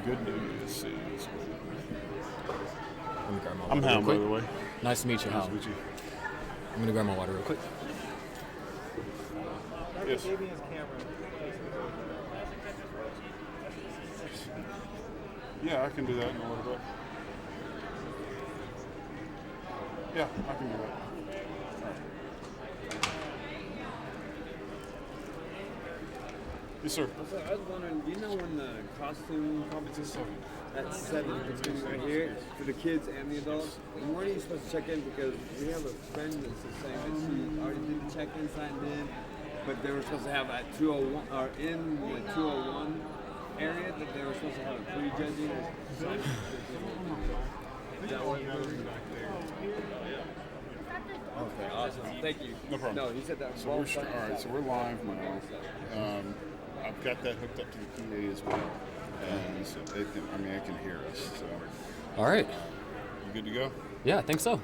good news is... Let me grab my water I'm Hal, by the way. Nice to meet you, Hal. Nice to meet you. I'm going to grab my water real quick. Yes. Yeah, I can do that in a little bit. Yeah, I can do that. Yes, sir. I was wondering, do you know when the costume competition at 7 is going to be right here for the kids and the adults? And when are you supposed to check in? Because we have a friend that's saying that she already did the check-in, signed in, but they were supposed to have at 201 or in the 201 area that they were supposed to have a pre-judging or something. Is that what you're doing back there? Okay, awesome. Thank you. No problem. No, he said that. So all right, so we're live now. I've got that hooked up to the PA as well, and so they can, I can hear us. So. All right. You good to go? Yeah, I think so.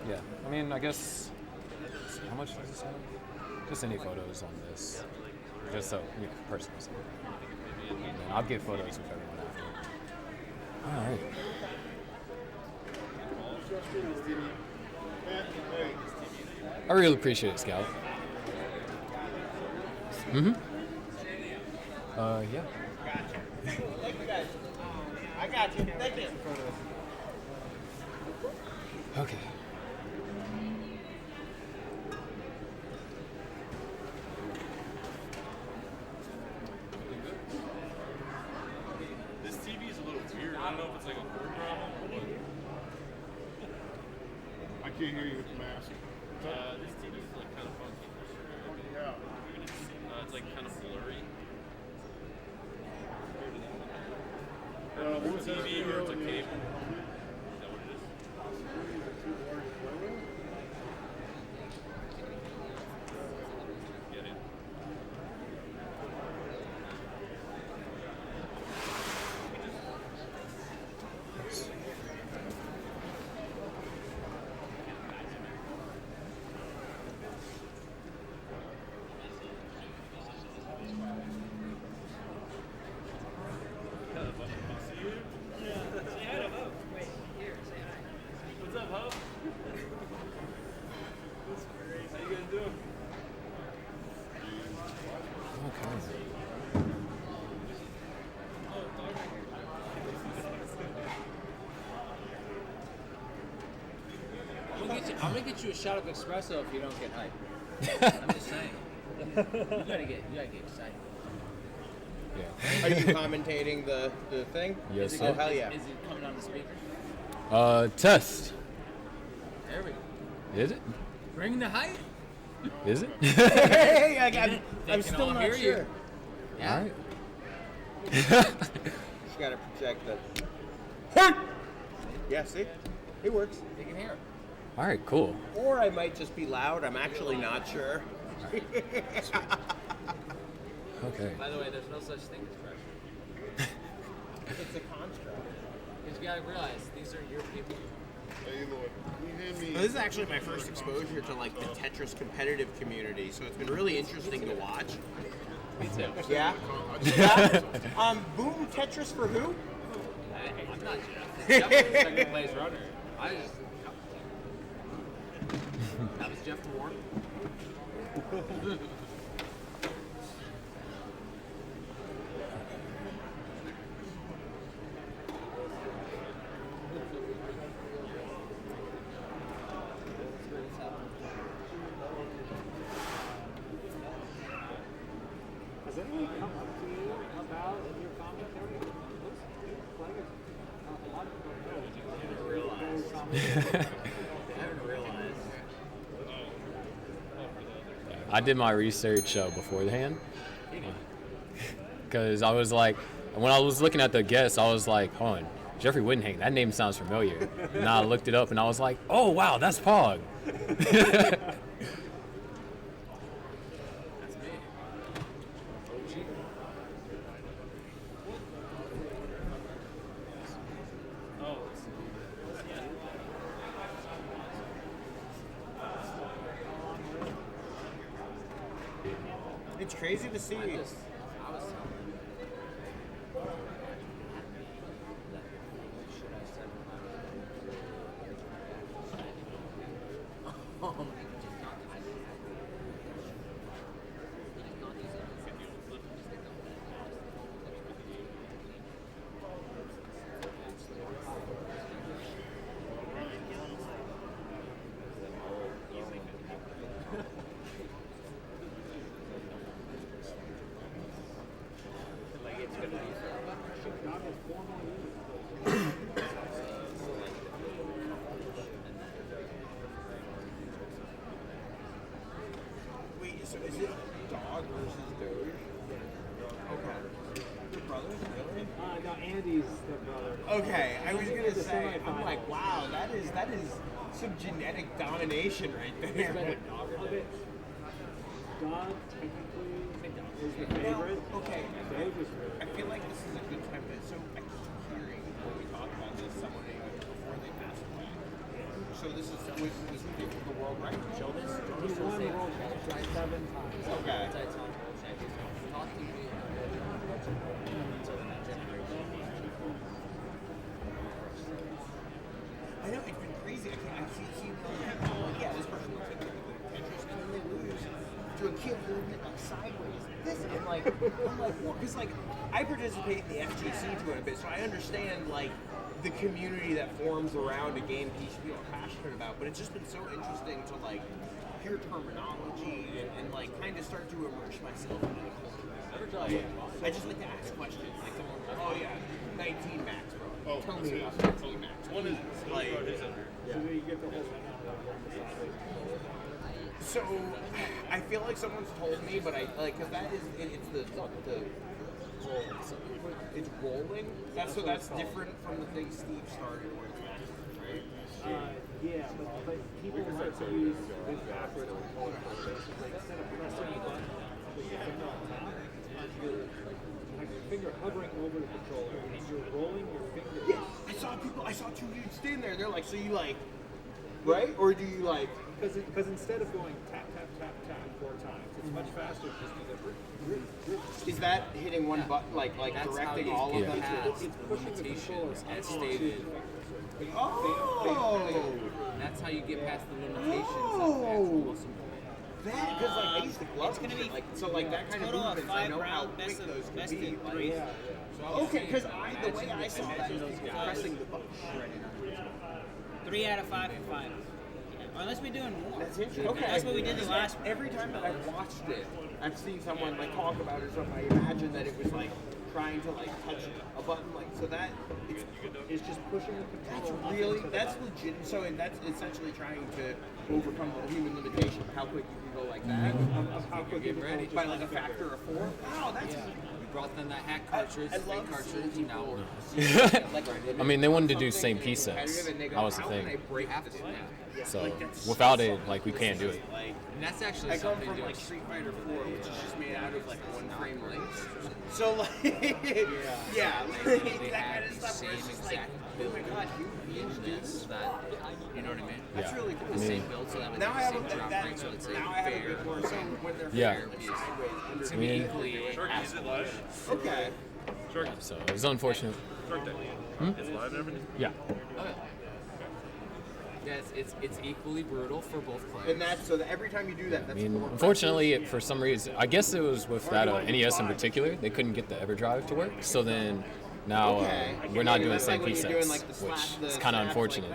Yeah, I mean, I guess, how much does this have? Just any photos on this, just so, personal stuff. And then I'll get photos with everyone after. All right. I really appreciate it, Scout. Mm-hmm. Yeah. Thank you guys. I got you. Thank you. Okay. This TV is a little weird. I don't know if it's like a cord problem. I can't hear you with the mask. This TV is like kind of funky. Yeah. It's like kind of blurry. It's a TV or it's a cable. Is that what it is? Get it. What's up, Hub? That's great. How you guys doing? I'm gonna get you a shot of espresso if you don't get hyped. I'm just saying. You gotta get excited. Yeah. Are you commentating the thing? Yes, Oh sir. hell yeah! Is it coming on the speaker? Test. There we go. Is it? Bring the hype. Is it? Hey, I'm can still all not hear sure. you. Yeah. All right. Just gotta project the. Yeah, see, it works. They can hear it. All right, cool. Or I might just be loud. I'm actually not sure. Okay. By the way, there's no such thing as pressure. It's a construct. Because you gotta realize these are your people. Hey, Lloyd, can you hand me... Well, this is actually my first exposure to like the Tetris competitive community, so it's been really interesting to watch. Me too. Yeah. Yeah. Boom Tetris for who? I'm not Jeff. Jeff was second place runner. That was Jeff Moore. Has anyone come up to you about your commentary? A lot of people don't know. I did my research beforehand because I was like, when I was looking at the guests, I was like, hold on, Jeffrey Wittenhang, that name sounds familiar. And I looked it up and I was like, oh wow, that's Pog. It's crazy to see. Wait, so is it dog versus Doge? Okay. Your brothers, really? No, Andy's the brother. Okay, I was gonna say, I'm like, wow, that is some genetic domination right there. Dog technically is the favorite. Okay, Doge is really I feel like this is a good time to. So I keep hearing when we talk about this, someone before they pass away. So this is was he the world record? Show this. He won the world championship 7 times. Okay. I know it's been crazy. I see yeah, this person looks like Tetris, and then they lose to a kid who went like sideways. This and like I'm like, well, because like I participate in the FGC to it a bit, so I understand like the community that forms around a game piece people are passionate about. But it's just been so interesting to like hear terminology and like kind of start to immerse myself in the culture. Like, I just like to ask questions. Like someone, oh yeah, 19 max, bro. Oh, Tell me that's about 19 max. One is like. So then you get the whole So, I feel like someone's told me, but I like because that is it's the it's rolling. That's different from the thing Steve started where it's massive, right? yeah, but people like to use this backwards controller. Basically, instead of pressing the button with your finger on top, you're like your finger hovering over the controller, and you're rolling your finger. Yeah, I saw 2 dudes stand there. They're like, so you like, right? Or do you like? Because instead of going tap, tap, tap, tap 4 times, it's much faster just to go. Is that hitting one button, like That's directing how all you of them? get past the limitations as stated. Oh, That's how you get past the limitations Oh. of that because like I used to glove. It's gonna be like so like that kind of total of movements. I 5 know how round quick best of those best can be. of Like, 3. okay, because the way I saw that is people pressing the button. 3 out of 5 for 5. Or unless we're doing more. That's interesting. Okay. That's what we did the last one. Every time that I've watched it, I've seen someone like talk about it or something. I imagine that it was like trying to like touch a button, like so that It's just pushing the controller. that's legit. So that's essentially trying to overcome the human limitation of how quick you can go like that. Of how quick you ready. By like a factor of 4. Wow, that's We brought them that hack cartridge, I fake love cartridge, and now I mean, they wanted to do same piece sets. That was the How can I thing. break have this to. down? So without it, like we can't do it. Like, And that's actually I come something from to like Street Fighter 4, which is just made out of like 1 frame links. So like, yeah, like, They that had kind of the stuff where same it's just like, exact oh build my god, in this that, you know what I mean? that's Yeah. really cool. The same build, so that would Now I be have the a same drop that, rate, so it's now I have a fair. bit more so when they're Yeah. fair, sideways. It's I gonna be mean- equally Sharky, is it live? Okay. Sharky, So it's unfortunate. Shark Tank. It's live and everything? Yeah. Yes, it's equally brutal for both players. And that's so that every time you do that, I that's mean, more unfortunately, for some reason, I guess it was with that NES in particular, they couldn't get the EverDrive to work. So then now we're not doing the same piece sets, which is kind of unfortunate.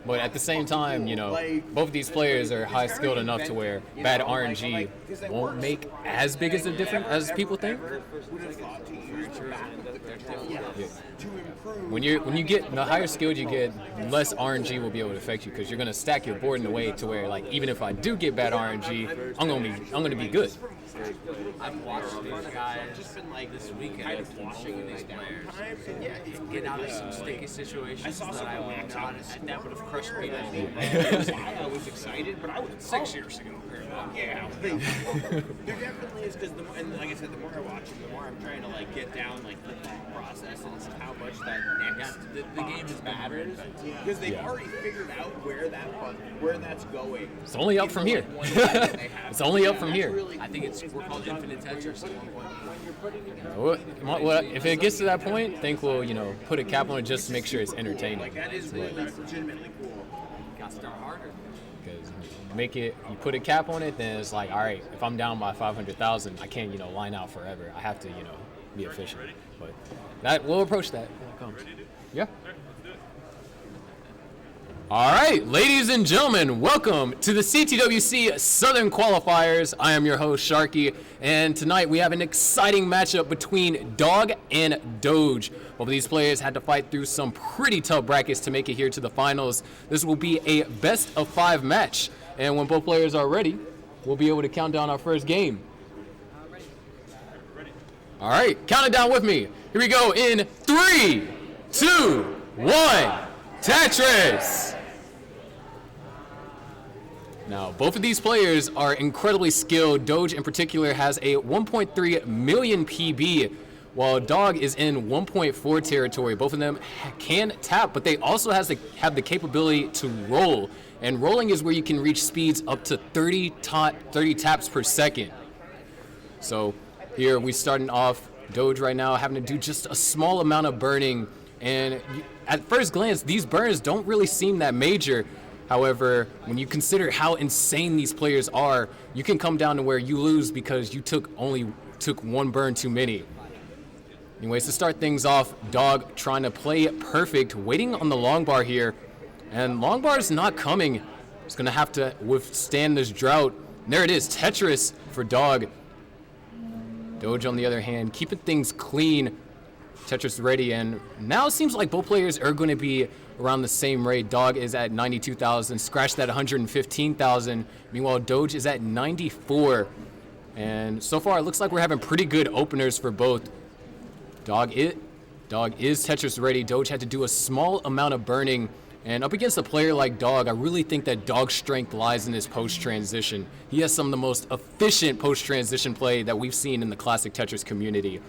But at the same time, you know, both of these players are high skilled enough to where bad RNG won't make as big as a difference as people think. would have thought to use to back up the controller to improve. When you get the higher skilled you get, less RNG will be able to affect you because you're gonna stack your board in a way to where like even if I do get bad RNG, I'm gonna be good. I've watched these guys just been like this weekend kind of watching these players get out of some sticky situations that I would not that would have crushed me. I was excited, but I was 6 years ago. yeah. There definitely is because and like I said, the more I watch them, the more I'm trying to like get down like the thought process and how much that next The game is matters. because they've already figured out where that's going. It's only up from here. It's only up from here. Really I think we're called Infinite Tetris at one point. Well, if it gets to that point, I think we'll, put a cap on it just to make sure it's entertaining. like that is really legitimately cool. Got to start harder. Because you put a cap on it, then it's like, all right, if I'm down by 500,000, I can't, line out forever. I have to, be efficient. But we'll approach that when it comes. Yeah. All right, ladies and gentlemen, welcome to the CTWC Southern Qualifiers. I am your host, Sharky, and tonight we have an exciting matchup between Dog and Doge. Both of these players had to fight through some pretty tough brackets to make it here to the finals. This will be a best-of-5 match, and when both players are ready, we'll be able to count down our first game. All right, count it down with me. Here we go in 3, 2, 1, Tetris! Now, both of these players are incredibly skilled. Doge, in particular, has a 1.3 million PB, while Dog is in 1.4 territory. Both of them can tap, but they also have the capability to roll. And rolling is where you can reach speeds up to 30 taps per second. So here we starting off Doge right now having to do just a small amount of burning. And at first glance, these burns don't really seem that major. However, when you consider how insane these players are, you can come down to where you lose because you took one burn too many. Anyways, to start things off, Dog trying to play it perfect, waiting on the long bar here. And long bar is not coming. He's going to have to withstand this drought. And there it is, Tetris for Dog. Doge, on the other hand, keeping things clean. Tetris ready, and now it seems like both players are going to be around the same rate. Dog is at 92,000, scratched at 115,000. Meanwhile, Doge is at 94. And so far, it looks like we're having pretty good openers for both. Dog is Tetris ready. Doge had to do a small amount of burning. And up against a player like Dog, I really think that Dog's strength lies in his post-transition. He has some of the most efficient post-transition play that we've seen in the Classic Tetris community.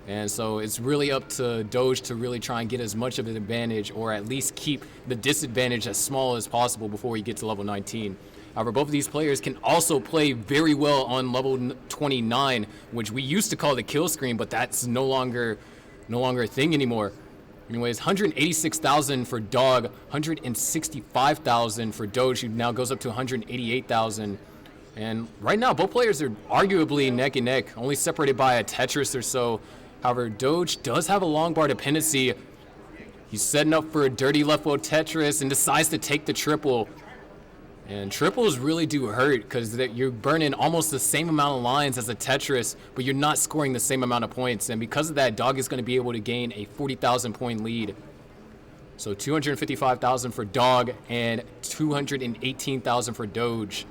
And so it's really up to Doge to really try and get as much of an advantage, or at least keep the disadvantage as small as possible before you get to level 19. However, both of these players can also play very well on level 29, which we used to call the kill screen, but that's no longer a thing anymore. Anyways, 186,000 for Dog, 165,000 for Doge, who now goes up to 188,000. And right now, both players are arguably neck and neck, only separated by a Tetris or so. However, Doge does have a long bar dependency. He's setting up for a dirty left wheel Tetris and decides to take the triple. And triples really do hurt because you're burning almost the same amount of lines as a Tetris, but you're not scoring the same amount of points. And because of that, Dog is going to be able to gain a 40,000 point lead. So 255,000 for Dog and 218,000 for Doge.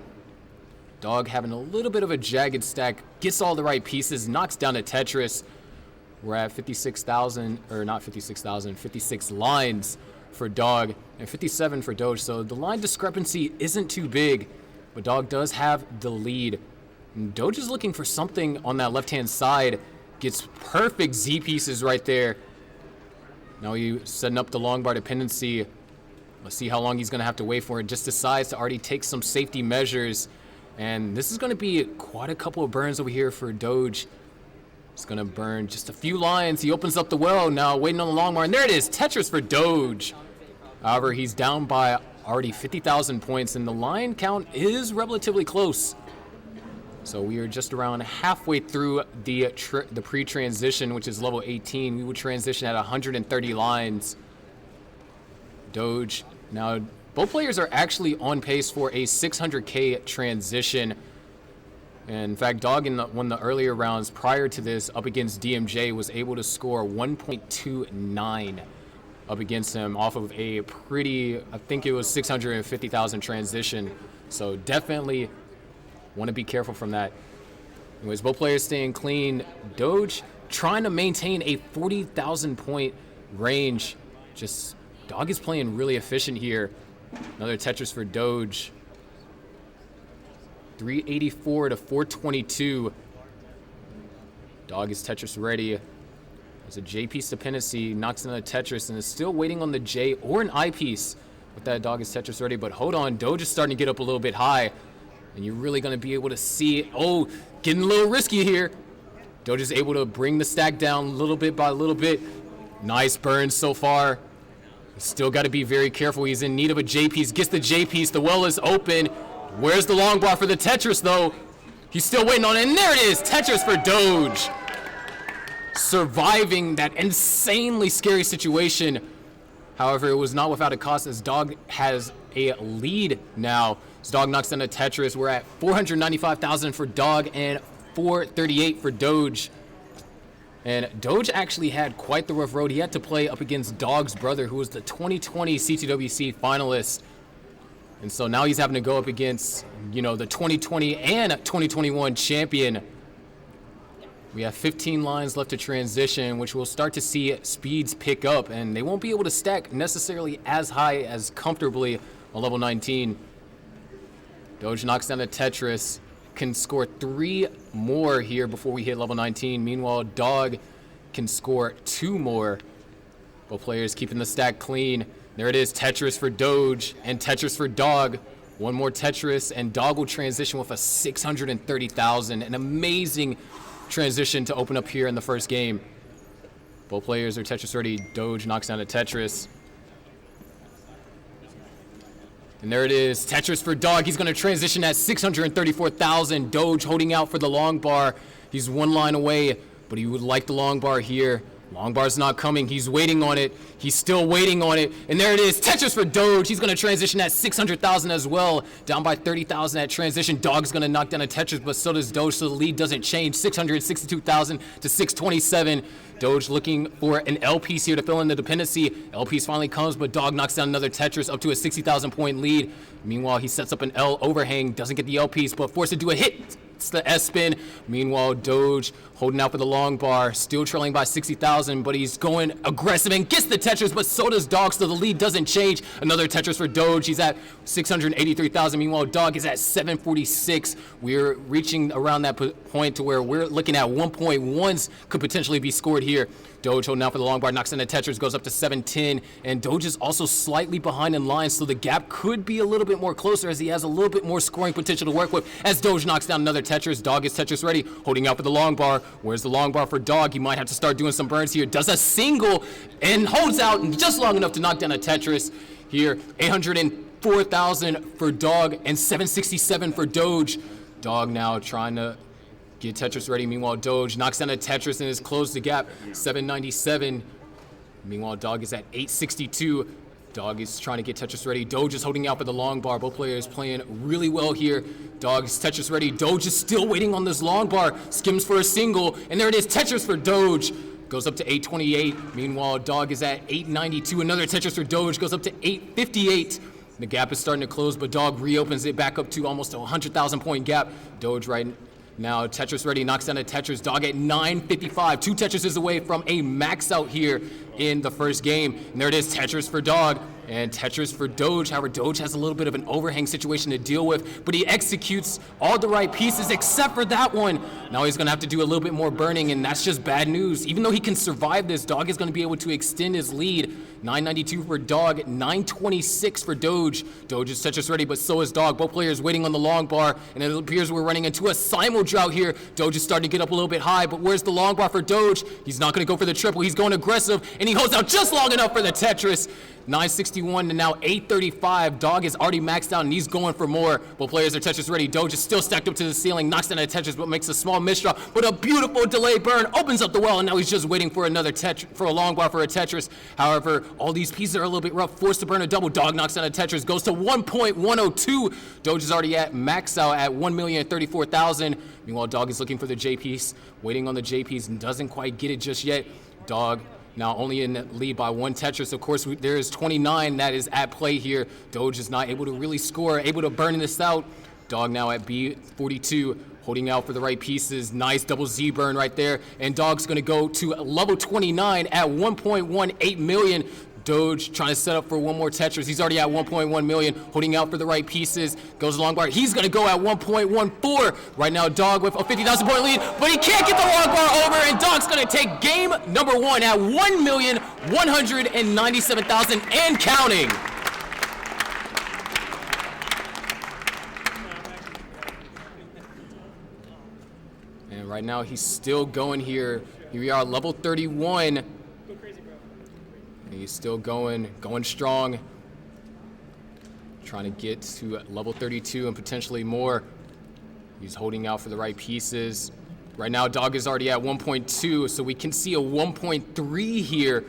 Dog having a little bit of a jagged stack, gets all the right pieces, knocks down a Tetris. We're at 56 lines for Dog and 57 for Doge. So the line discrepancy isn't too big, but Dog does have the lead. And Doge is looking for something on that left-hand side. Gets perfect Z pieces right there. Now he's setting up the long bar dependency. Let's see how long he's going to have to wait for it. Just decides to already take some safety measures. And this is going to be quite a couple of burns over here for Doge. He's going to burn just a few lines. He opens up the well now, waiting on the long bar. And there it is, Tetris for Doge. However, he's down by already 50,000 points, and the line count is relatively close. So we are just around halfway through the pre-transition, which is level 18. We will transition at 130 lines. Doge now... Both players are actually on pace for a 600K transition. And in fact, Dog in one of the earlier rounds prior to this up against DMJ was able to score 1.29 up against him off of a pretty, I think it was 650,000 transition. So definitely want to be careful from that. Anyways, both players staying clean. Doge trying to maintain a 40,000 point range. Just Dog is playing really efficient here. Another Tetris for Doge. 384 to 422. Dog is Tetris ready. There's a J piece dependency, knocks in a Tetris, and is still waiting on the J or an I piece with that Dog is Tetris ready. But hold on, Doge is starting to get up a little bit high, and you're really going to be able to see, oh, getting a little risky here. Doge is able to bring the stack down little bit by little bit. Nice burn so far. He's still got to be very careful. He's in need of a J piece, gets the J piece, the well is open. Where's the long bar for the Tetris though? He's still waiting on it, and there it is, Tetris for Doge. Surviving that insanely scary situation. However, it was not without a cost, as Dog has a lead now. As Dog knocks down a Tetris, we're at 495,000 for Dog and 438 for Doge. And Doge actually had quite the rough road. He had to play up against Dog's brother, who was the 2020 CTWC finalist. And so now he's having to go up against, you know, the 2020 and 2021 champion. We have 15 lines left to transition, which we'll start to see speeds pick up, and they won't be able to stack necessarily as high as comfortably on level 19. Doge knocks down a Tetris, can score 3 more here before we hit level 19. Meanwhile, Dog can score 2 more. Both players keeping the stack clean. There it is, Tetris for Doge and Tetris for Dog. One more Tetris, and Dog will transition with a 630,000. An amazing transition to open up here in the first game. Both players are Tetris ready. Doge knocks down a Tetris. And there it is, Tetris for Dog. He's going to transition at 634,000. Doge holding out for the long bar. He's 1 line away, but he would like the long bar here. Long bar's not coming. He's waiting on it. He's still waiting on it. And there it is, Tetris for Doge. He's going to transition at 600,000 as well. Down by 30,000 at transition. Dog's going to knock down a Tetris, but so does Doge, so the lead doesn't change. 662,000 to 627. Doge looking for an L piece here to fill in the dependency. L piece finally comes, but Dog knocks down another Tetris up to a 60,000 point lead. Meanwhile, he sets up an L overhang, doesn't get the L piece, but forced to do a hit. It's the S spin. Meanwhile, Doge holding out for the long bar, still trailing by 60,000, but he's going aggressive and gets the Tetris, but so does Dog, so the lead doesn't change. Another Tetris for Doge. He's at 683,000. Meanwhile, Dog is at 746. We're reaching around that point to where we're looking at 1.1s could potentially be scored here. Doge holding out for the long bar, knocks in the Tetris, goes up to 710, and Doge is also slightly behind in line, so the gap could be a little bit more closer as he has a little bit more scoring potential to work with. As Doge knocks down another Tetris, Dog is Tetris ready, holding out for the long bar. Where's the long bar for Dog? He might have to start doing some burns here. Does a single and holds out just long enough to knock down a Tetris here. 804,000 for Dog and 767 for Doge. Dog now trying to get Tetris ready. Meanwhile, Doge knocks down a Tetris and has closed the gap. 797. Meanwhile, Dog is at 862. Dog is trying to get Tetris ready. Doge is holding out for the long bar. Both players playing really well here. Dog is Tetris ready. Doge is still waiting on this long bar. Skims for a single. And there it is, Tetris for Doge. Goes up to 828. Meanwhile, Dog is at 892. Another Tetris for Doge goes up to 858. The gap is starting to close, but Dog reopens it back up to almost a 100,000 point gap. Doge right now, Tetris ready, knocks down a Tetris. Dog at 955. 2 Tetrises away from a max out here in the first game. And there it is, Tetris for Dog and Tetris for Doge. However, Doge has a little bit of an overhang situation to deal with, but he executes all the right pieces except for that one. Now he's going to have to do a little bit more burning, and that's just bad news. Even though he can survive this, Dog is going to be able to extend his lead. 992 for Dog, 926 for Doge. Doge is Tetris ready, but so is Dog. Both players waiting on the long bar, and it appears we're running into a simul drought here. Doge is starting to get up a little bit high, but where's the long bar for Doge? He's not going to go for the triple. He's going aggressive, and he holds out just long enough for the Tetris. 961 to now 835. Dog is already maxed out, and he's going for more. Both players are Tetris ready. Doge is still stacked up to the ceiling, knocks down a Tetris, but makes a small misdraw. But a beautiful delay burn opens up the well, and now he's just waiting for another Tetris, for a long bar for a Tetris. However, all these pieces are a little bit rough. Forced to burn a double. Dog knocks down a Tetris, goes to 1.102. Doge is already at max out at 1,034,000. Meanwhile, Dog is looking for the J piece, waiting on the J piece, and doesn't quite get it just yet. Dog now only in the lead by 1 Tetris. Of course, there is 29 that is at play here. Doge is not able to really score, able to burn this out. Dog now at B42, holding out for the right pieces. Nice double Z burn right there. And Dog's going to go to level 29 at 1.18 million. Doge trying to set up for one more Tetris. He's already at 1.1 million, holding out for the right pieces. Goes long bar. He's going to go at 1.14. Right now, Dog with a 50,000 point lead, but he can't get the long bar over, and Dog's going to take game number 1 at 1,197,000 and counting. And right now, he's still going here. Here we are, level 31. He's still going strong. Trying to get to level 32 and potentially more. He's holding out for the right pieces. Right now, Dog is already at 1.2, so we can see a 1.3 here.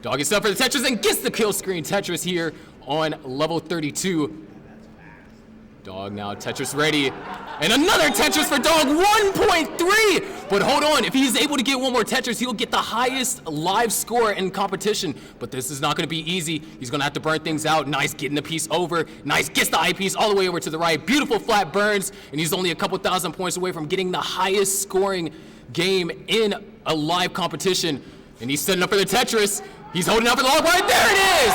Dog is up for the Tetris and gets the kill screen Tetris here on level 32. Dog now Tetris ready. And another Tetris for Dog, 1.3! But hold on, if he's able to get one more Tetris, he'll get the highest live score in competition. But this is not gonna be easy. He's gonna have to burn things out. Nice getting the piece over. Nice gets the eyepiece all the way over to the right. Beautiful flat burns, and he's only a couple thousand points away from getting the highest scoring game in a live competition. And he's setting up for the Tetris. He's holding up for the log right there it is!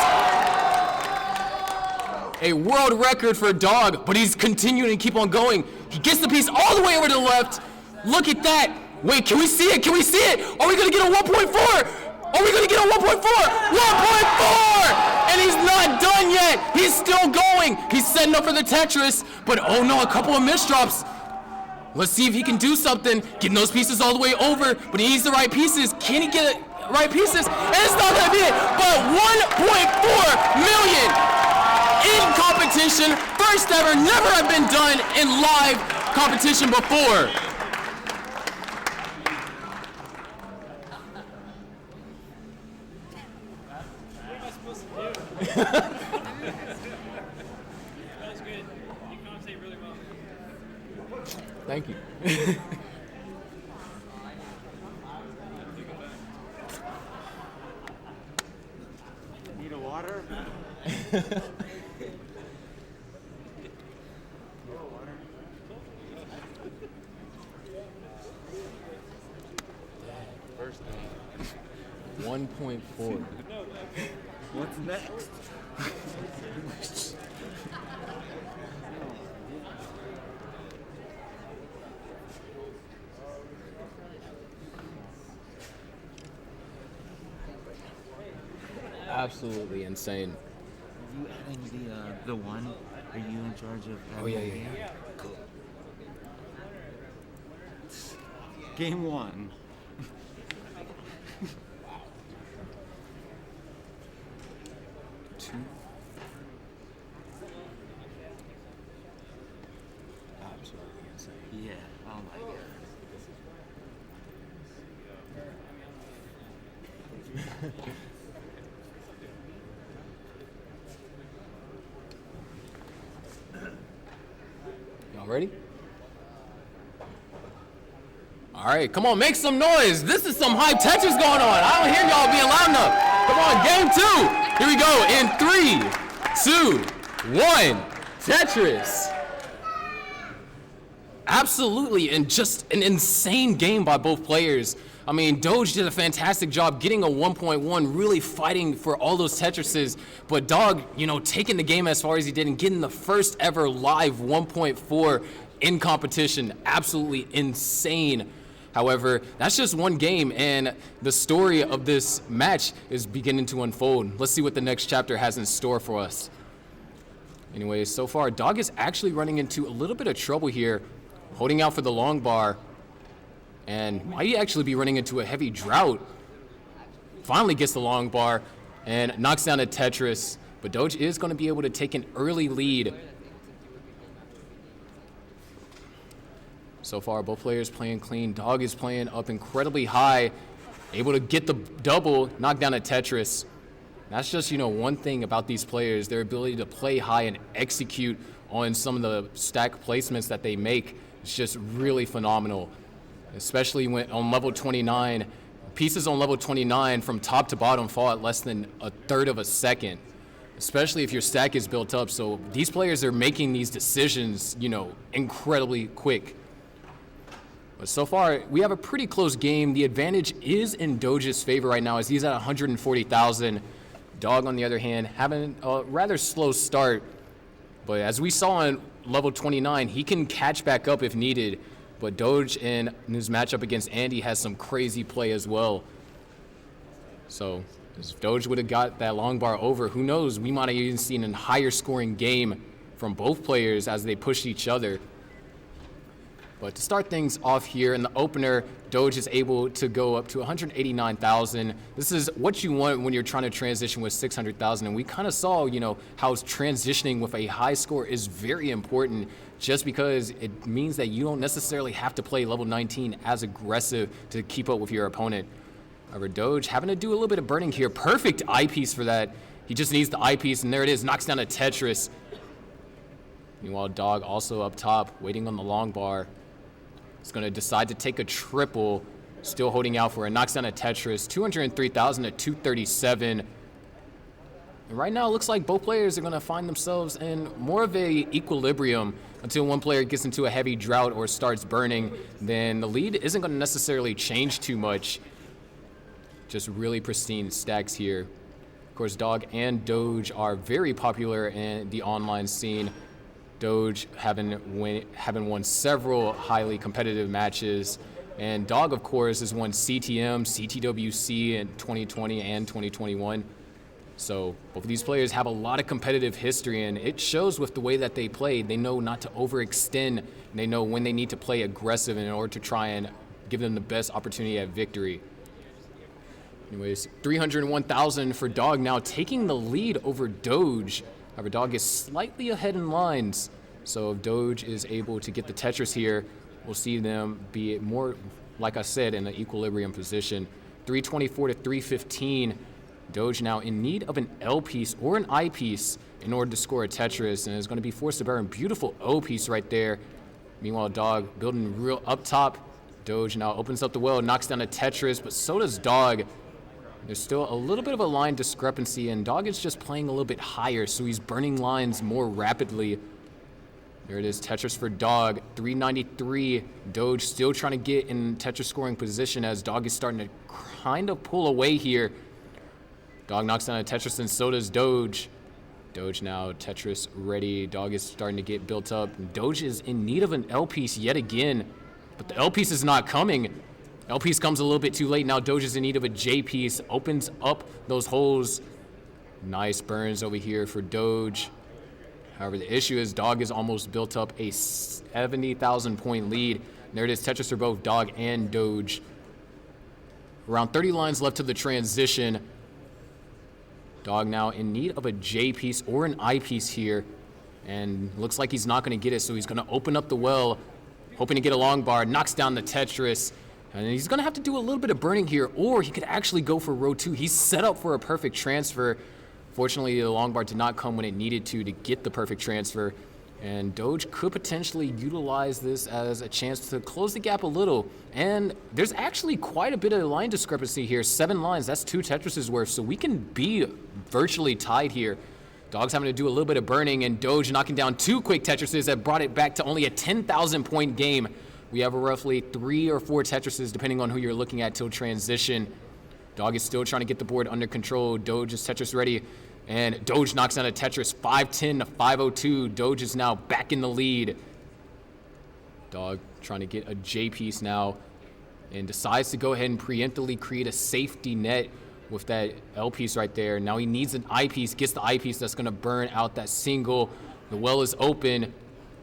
A world record for Dog, but he's continuing to keep on going. He gets the piece all the way over to the left. Look at that. Wait, can we see it? Can we see it? Are we gonna get a 1.4? Are we gonna get a 1.4? 1.4! And he's not done yet. He's still going. He's setting up for the Tetris, but oh no, a couple of misdrops. Let's see if he can do something. Getting those pieces all the way over, but he needs the right pieces. Can he get the right pieces? And it's not gonna be it, but 1.4 million. In competition, first ever, never have been done in live competition before. What am I supposed to do? That was good. You commentate really well. Thank you. Need a water? First 1.4. What's next? Absolutely insane. Are you adding the one? Are you in charge of? Oh yeah. Cool. Game 1. Two. Absolutely insane. Yeah. Oh my god. Y'all ready? All right, come on, make some noise. This is some hype Tetris going on. I don't hear y'all being loud enough. Come on, game 2. Here we go in 3, 2, 1. Tetris. Absolutely, and just an insane game by both players. I mean, Doge did a fantastic job getting a 1.1, really fighting for all those Tetrises, but Dog, taking the game as far as he did and getting the first ever live 1.4 in competition. Absolutely insane. However, that's just one game, and the story of this match is beginning to unfold. Let's see what the next chapter has in store for us. Anyways, so far, Dog is actually running into a little bit of trouble here, holding out for the long bar, and might actually be running into a heavy drought. Finally gets the long bar and knocks down a Tetris, but Doge is going to be able to take an early lead. So far, both players playing clean. Dog is playing up incredibly high, able to get the double, knock down a Tetris. That's just, one thing about these players, their ability to play high and execute on some of the stack placements that they make is just really phenomenal. Especially when on level 29, pieces on level 29 from top to bottom fall at less than a third of a second, especially if your stack is built up. So these players are making these decisions, incredibly quick. But so far, we have a pretty close game. The advantage is in Doge's favor right now as he's at 140,000. Dog, on the other hand, having a rather slow start. But as we saw on level 29, he can catch back up if needed. But Doge in his matchup against Andy has some crazy play as well. So if Doge would have got that long bar over, who knows? We might have even seen a higher scoring game from both players as they pushed each other. But to start things off here in the opener, Doge is able to go up to 189,000. This is what you want when you're trying to transition with 600,000. And we kind of saw, how transitioning with a high score is very important just because it means that you don't necessarily have to play level 19 as aggressive to keep up with your opponent. However, Doge having to do a little bit of burning here. Perfect eyepiece for that. He just needs the eyepiece, and there it is. Knocks down a Tetris. Meanwhile, Dog also up top, waiting on the long bar. He's going to decide to take a triple, still holding out for it. Knocks down a Tetris, 203,000 to 237. And right now, it looks like both players are going to find themselves in more of a equilibrium until one player gets into a heavy drought or starts burning. Then the lead isn't going to necessarily change too much. Just really pristine stacks here. Of course, Dog and Doge are very popular in the online scene. Doge having won several highly competitive matches, and Dog, of course, has won CTM, CTWC in 2020 and 2021. So both of these players have a lot of competitive history, and it shows with the way that they play. They know not to overextend, and they know when they need to play aggressive in order to try and give them the best opportunity at victory. Anyways, 301,000 for Dog now taking the lead over Doge. However, Dog is slightly ahead in lines, so if Doge is able to get the Tetris here, we'll see them be more, like I said, in an equilibrium position. 324 to 315. Doge now in need of an L piece or an I piece in order to score a Tetris, and is going to be forced to burn. Beautiful O piece right there. Meanwhile, Dog building real up top. Doge now opens up the well, knocks down a Tetris, but so does Dog. There's still a little bit of a line discrepancy, and Dog is just playing a little bit higher, so he's burning lines more rapidly. There it is, Tetris for Dog, 393. Doge still trying to get in Tetris scoring position as Dog is starting to kind of pull away here. Dog knocks down a Tetris, and so does Doge. Doge now Tetris ready. Dog is starting to get built up. Doge is in need of an L piece yet again, but the L piece is not coming. L piece comes a little bit too late. Now Doge is in need of a J piece. Opens up those holes. Nice burns over here for Doge. However, the issue is Dog has almost built up a 70,000 point lead. There it is, Tetris for both Dog and Doge. Around 30 lines left to the transition. Dog now in need of a J piece or an I piece here. And looks like he's not going to get it, so he's going to open up the well, hoping to get a long bar. Knocks down the Tetris. And he's going to have to do a little bit of burning here, or he could actually go for row 2. He's set up for a perfect transfer. Fortunately, the long bar did not come when it needed to get the perfect transfer. And Doge could potentially utilize this as a chance to close the gap a little. And there's actually quite a bit of line discrepancy here. 7 lines, that's 2 Tetris's worth. So we can be virtually tied here. Dog's having to do a little bit of burning, and Doge knocking down 2 quick Tetrises that brought it back to only a 10,000 point game. We have roughly 3 or 4 Tetrises, depending on who you're looking at, till transition. Dog is still trying to get the board under control. Doge is Tetris ready, and Doge knocks down a Tetris, 510 to 502. Doge is now back in the lead. Dog trying to get a J piece now, and decides to go ahead and preemptively create a safety net with that L piece right there. Now he needs an I piece, gets the I piece that's going to burn out that single. The well is open.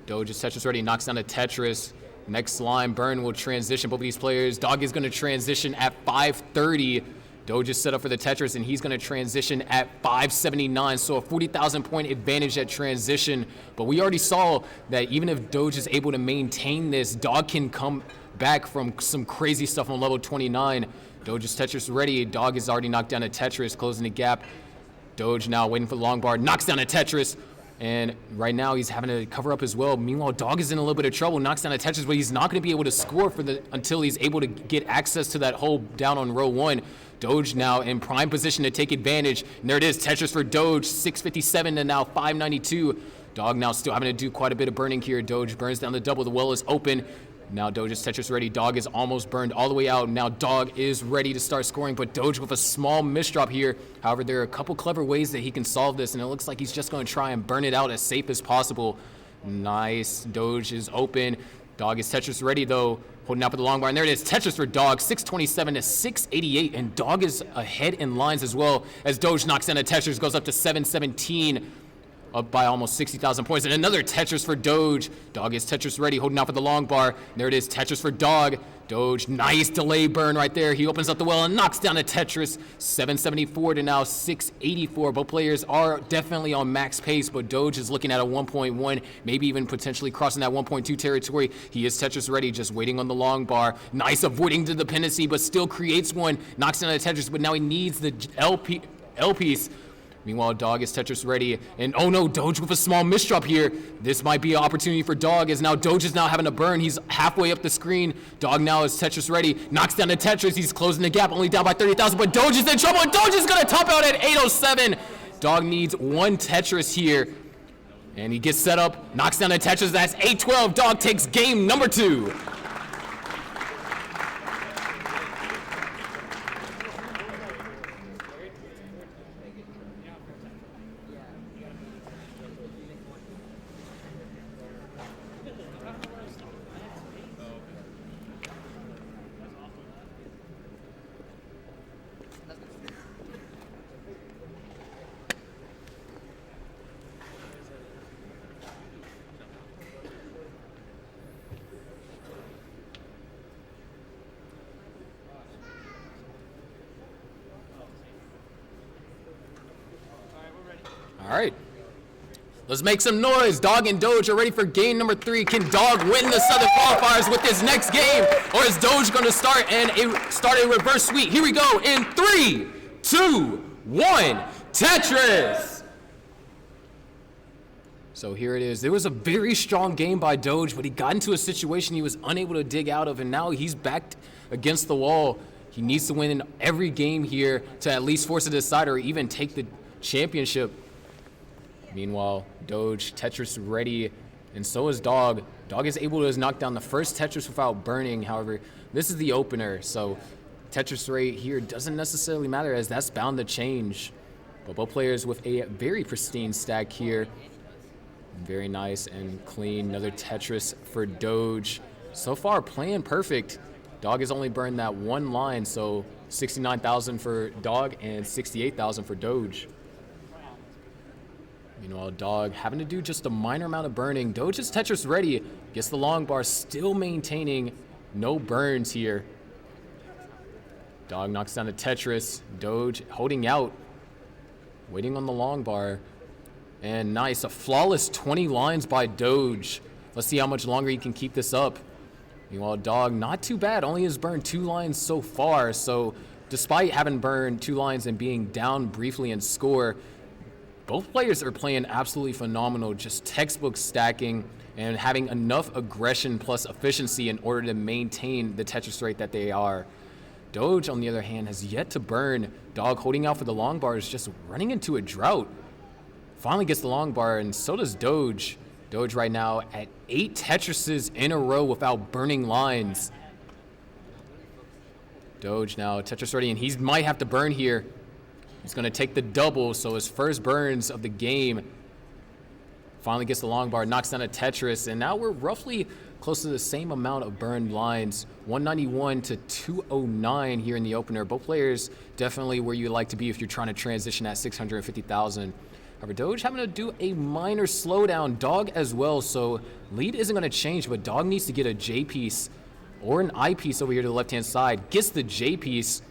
Doge is Tetris ready, knocks down a Tetris. Next line, burn will transition both of these players. Dog is going to transition at 530. Doge is set up for the Tetris, and he's going to transition at 579. So a 40,000 point advantage at transition. But we already saw that even if Doge is able to maintain this, Dog can come back from some crazy stuff on level 29. Doge is Tetris ready. Dog has already knocked down a Tetris, closing the gap. Doge now waiting for the long bar, knocks down a Tetris. And right now he's having to cover up as well. Meanwhile, Dog is in a little bit of trouble, knocks down a Tetris, but he's not going to be able to score until he's able to get access to that hole down on row 1. Doge now in prime position to take advantage. And there it is, Tetris for Doge, 657 to now 592. Dog now still having to do quite a bit of burning here. Doge burns down the double. The well is open. Now Doge is Tetris ready. Dog is almost burned all the way out. Now Dog is ready to start scoring, but Doge with a small misdrop here. However, there are a couple clever ways that he can solve this, and it looks like he's just going to try and burn it out as safe as possible. Nice. Doge is open. Dog is Tetris ready, though. Holding up with the long bar, and there it is. Tetris for Dog, 627 to 688, and Dog is ahead in lines as well as Doge knocks down a Tetris, goes up to 717. Up by almost 60,000 points. And another Tetris for Doge. Dog is Tetris ready, holding out for the long bar. There it is, Tetris for Dog. Doge, nice delay burn right there. He opens up the well and knocks down a Tetris. 774 to now 684. Both players are definitely on max pace, but Doge is looking at a 1.1, maybe even potentially crossing that 1.2 territory. He is Tetris ready, just waiting on the long bar. Nice avoiding the dependency, but still creates one. Knocks down a Tetris, but now he needs the L piece. Meanwhile, Dog is Tetris ready, and oh no, Doge with a small misdrop here. This might be an opportunity for Dog, as now Doge is now having a burn. He's halfway up the screen. Dog now is Tetris ready, knocks down the Tetris. He's closing the gap, only down by 30,000, but Doge is in trouble, and Doge is going to top out at 807. Dog needs one Tetris here, and he gets set up, knocks down the Tetris. That's 812. Dog takes game number 2. All right, let's make some noise. Dog and Doge are ready for game number 3. Can Dog win the Southern Qualifiers with this next game, or is Doge going to start a reverse sweep? Here we go in 3, 2, 1, Tetris. So here it is. There was a very strong game by Doge, but he got into a situation he was unable to dig out of, and now he's backed against the wall. He needs to win in every game here to at least force a decider or even take the championship. Meanwhile, Doge, Tetris ready, and so is Dog. Dog is able to knock down the first Tetris without burning. However, this is the opener, so Tetris rate here doesn't necessarily matter, as that's bound to change. But both players with a very pristine stack here. Very nice and clean. Another Tetris for Doge. So far, playing perfect. Dog has only burned that one line, so 69,000 for Dog and 68,000 for Doge. Meanwhile, Dog having to do just a minor amount of burning. Doge is Tetris ready. Gets the long bar, still maintaining no burns here. Dog knocks down the Tetris. Doge holding out, waiting on the long bar. And nice, a flawless 20 lines by Doge. Let's see how much longer he can keep this up. Meanwhile, Dog, not too bad. Only has burned 2 lines so far. So despite having burned 2 lines and being down briefly in score, both players are playing absolutely phenomenal, just textbook stacking and having enough aggression plus efficiency in order to maintain the Tetris rate that they are. Doge, on the other hand, has yet to burn. Dog holding out for the long bar is just running into a drought. Finally gets the long bar, and so does Doge. Doge right now at 8 Tetrises in a row without burning lines. Doge now Tetris ready, and he might have to burn here. He's going to take the double, so his first burns of the game. Finally gets the long bar, knocks down a Tetris, and now we're roughly close to the same amount of burned lines, 191 to 209 here in the opener. Both players definitely where you like to be if you're trying to transition at 650,000. However, Doge having to do a minor slowdown. Dog as well, so lead isn't going to change, but Dog needs to get a J piece or an I piece over here to the left-hand side. Gets the J piece.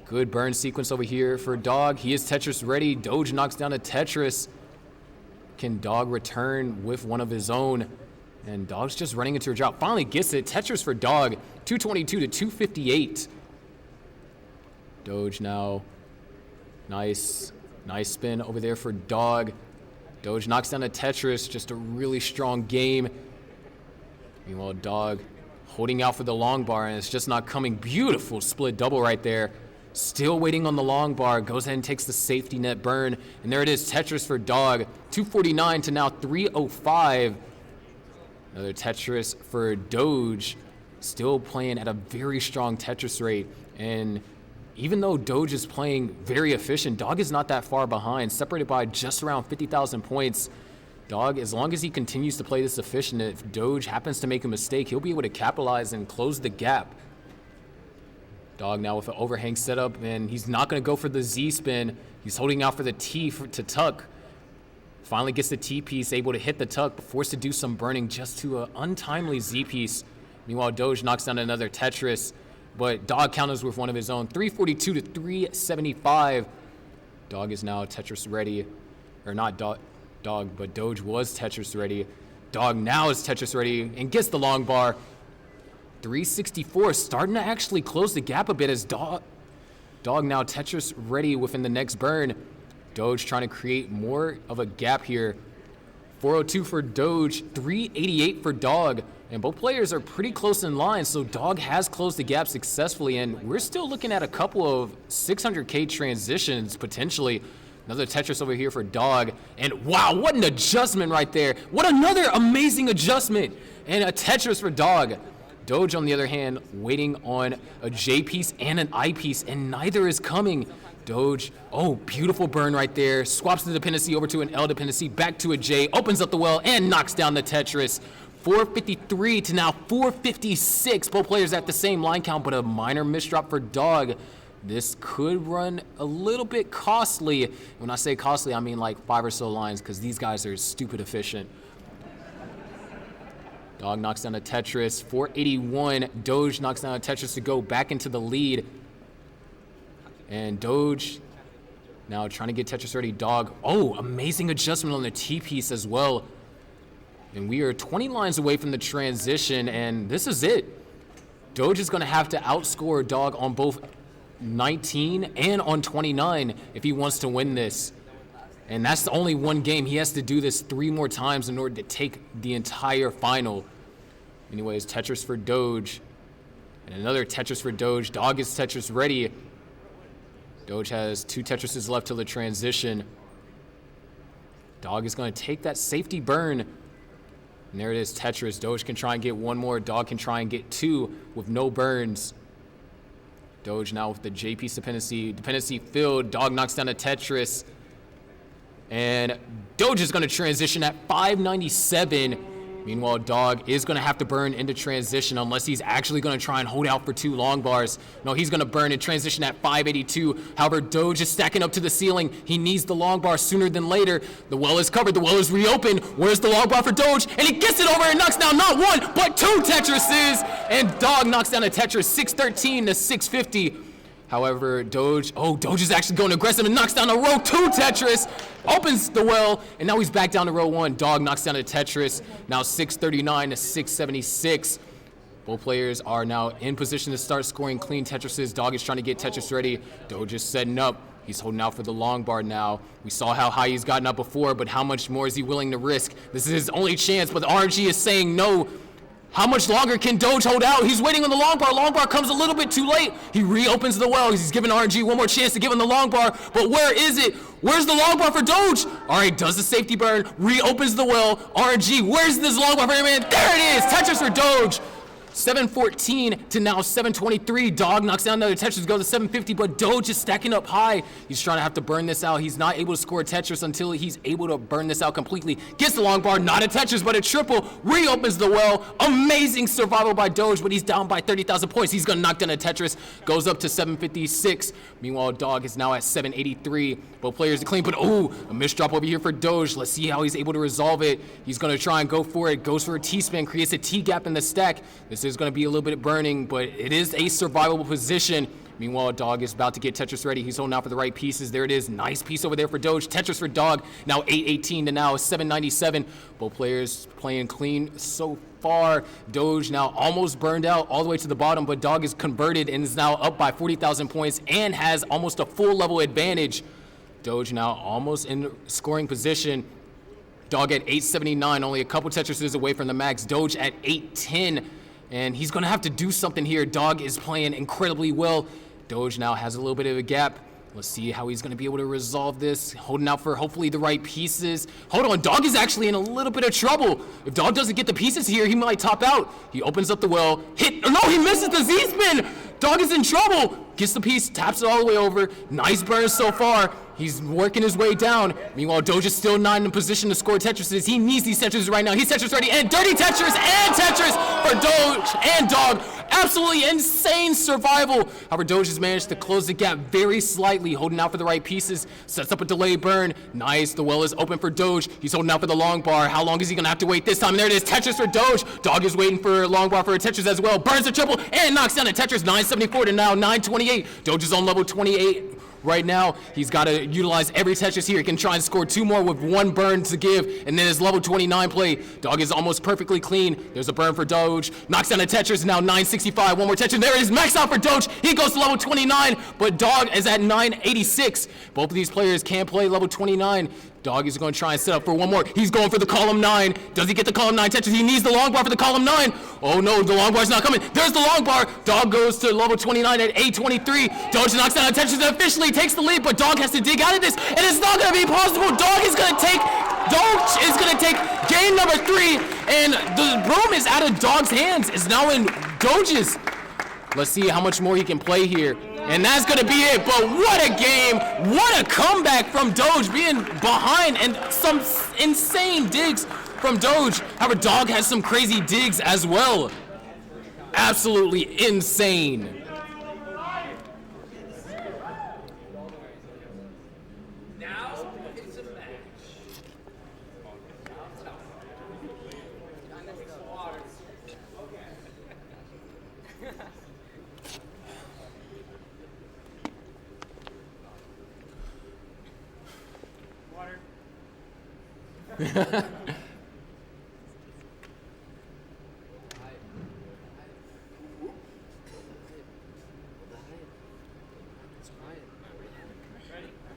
Good burn sequence over here for Dog. He is Tetris ready. Doge knocks down a Tetris. Can Dog return with one of his own? And Dog's just running into a drought. Finally gets it. Tetris for Dog. 222 to 258. Doge now. Nice spin over there for Dog. Doge knocks down a Tetris. Just a really strong game. Meanwhile, Dog holding out for the long bar, and it's just not coming. Beautiful split double right there. Still waiting on the long bar. Goes ahead and takes the safety net burn. And there it is, Tetris for Dog. 249 to now 305. Another Tetris for Doge, still playing at a very strong Tetris rate. And even though Doge is playing very efficient, Dog is not that far behind, separated by just around 50,000 points. Dog, as long as he continues to play this efficient, if Doge happens to make a mistake, he'll be able to capitalize and close the gap. Dog now with an overhang setup, and he's not going to go for the Z spin. He's holding out for the T to tuck. Finally gets the T piece, able to hit the tuck, but forced to do some burning just to an untimely Z piece. Meanwhile, Doge knocks down another Tetris, but Dog counters with one of his own, 342 to 375. Dog is now Tetris ready, or not Dog, but Doge was Tetris ready. Dog now is Tetris ready and gets the long bar. 364, starting to actually close the gap a bit as Dog now Tetris ready within the next burn. Doge trying to create more of a gap here. 402 for Doge, 388 for Dog, and both players are pretty close in line, so Dog has closed the gap successfully, and we're still looking at a couple of 600K transitions potentially. Another Tetris over here for Dog, and wow, what an adjustment right there. What another amazing adjustment, and a Tetris for Dog. Doge, on the other hand, waiting on a J piece and an I piece, and neither is coming. Doge, oh, beautiful burn right there. Swaps the dependency over to an L dependency, back to a J, opens up the well, and knocks down the Tetris. 453 to now 456. Both players at the same line count, but a minor misdrop for Dog. This could run a little bit costly. When I say costly, I mean like 5 or so lines, because these guys are stupid efficient. Dog knocks down a Tetris, 481. Doge knocks down a Tetris to go back into the lead. And Doge now trying to get Tetris ready. Dog, oh, amazing adjustment on the T-piece as well. And we are 20 lines away from the transition, and this is it. Doge is going to have to outscore Dog on both 19 and on 29 if he wants to win this. And that's the only one game. He has to do this 3 more times in order to take the entire final. Anyways, Tetris for Doge. And another Tetris for Doge. Dog is Tetris ready. Doge has 2 Tetrises left till the transition. Dog is going to take that safety burn. And there it is, Tetris. Doge can try and get 1 more. Dog can try and get 2 with no burns. Doge now with the J piece dependency. Dependency filled. Dog knocks down a Tetris. And Doge is going to transition at 597. Meanwhile, Dog is going to have to burn into transition unless he's actually going to try and hold out for 2 long bars. No, he's going to burn in transition at 582. However, Doge is stacking up to the ceiling. He needs the long bar sooner than later. The well is covered. The well is reopened. Where's the long bar for Doge? And he gets it over and knocks down not 1, but 2 Tetrises. And Dog knocks down a Tetris, 613 to 650. However, Doge is actually going aggressive and knocks down a row 2 Tetris, opens the well, and now he's back down to row 1. Dog knocks down a Tetris, now 639 to 676. Both players are now in position to start scoring clean Tetrises. Dog is trying to get Tetris ready. Doge is setting up. He's holding out for the long bar now. We saw how high he's gotten up before, but how much more is he willing to risk? This is his only chance, but the RNG is saying no. How much longer can Doge hold out? He's waiting on the long bar. Long bar comes a little bit too late. He reopens the well. He's giving RNG 1 more chance to give him the long bar. But where is it? Where's the long bar for Doge? All right, does the safety burn, reopens the well. RNG, where's this long bar for him? And there it is, Tetris for Doge. 714 to now 723. Dog knocks down another Tetris, goes to 750, but Doge is stacking up high. He's trying to have to burn this out. He's not able to score a Tetris until he's able to burn this out completely. Gets the long bar, not a Tetris, but a triple. Reopens the well. Amazing survival by Doge, but he's down by 30,000 points. He's going to knock down a Tetris, goes up to 756. Meanwhile, Dog is now at 783. Both players are clean, but a misdrop over here for Doge. Let's see how he's able to resolve it. He's going to try and go for it. Goes for a T-spin, creates a T-gap in the stack. This is going to be a little bit burning, but it is a survivable position. Meanwhile, Dog is about to get Tetris ready. He's holding out for the right pieces. There it is. Nice piece over there for Doge. Tetris for Dog. Now 818 to now 797. Both players playing clean so far. Doge now almost burned out all the way to the bottom, but Dog is converted and is now up by 40,000 points and has almost a full level advantage. Doge now almost in scoring position. Dog at 879, only a couple Tetrises away from the max. Doge at 810. And he's going to have to do something here. Dog is playing incredibly well. Doge now has a little bit of a gap. Let's see how he's going to be able to resolve this. Holding out for hopefully the right pieces. Hold on, Dog is actually in a little bit of trouble. If Dog doesn't get the pieces here, he might top out. He opens up the well. Hit. No, he misses the Z-spin. Dog is in trouble. Gets the piece, taps it all the way over. Nice burn so far. He's working his way down. Meanwhile, Doge is still not in a position to score Tetrises. He needs these Tetris right now. He's Tetris ready, and dirty Tetris and Tetris for Doge and Dog. Absolutely insane survival. However, Doge has managed to close the gap very slightly, holding out for the right pieces. Sets up a delay burn. Nice. The well is open for Doge. He's holding out for the long bar. How long is he going to have to wait this time? And there it is. Tetris for Doge. Dog is waiting for a long bar for a Tetris as well. Burns a triple and knocks down a Tetris. 974 to now 928. Doge is on level 28. Right now, he's got to utilize every Tetris here. He can try and score 2 more with 1 burn to give, and then his level 29 play. Dog is almost perfectly clean. There's a burn for Doge. Knocks down a Tetris, now 965. 1 more Tetris. There it is, max out for Doge. He goes to level 29, but Dog is at 986. Both of these players can play level 29. Dog is going to try and set up for 1 more. He's going for the column 9. Does he get the column 9 Tetris? He needs the long bar for the column 9. Oh no, the long bar's not coming. There's the long bar. Dog goes to level 29 at 823. Doge knocks down a Tetris and officially takes the lead, but Dog has to dig out of this, and it's not going to be possible. Doge is going to take game number 3, and the broom is out of Dog's hands. It's now in Doge's. Let's see how much more he can play here. And that's going to be it. But what a game. What a comeback from Doge, being behind, and some insane digs from Doge. However, Dog has some crazy digs as well. Absolutely insane. Now it's a match.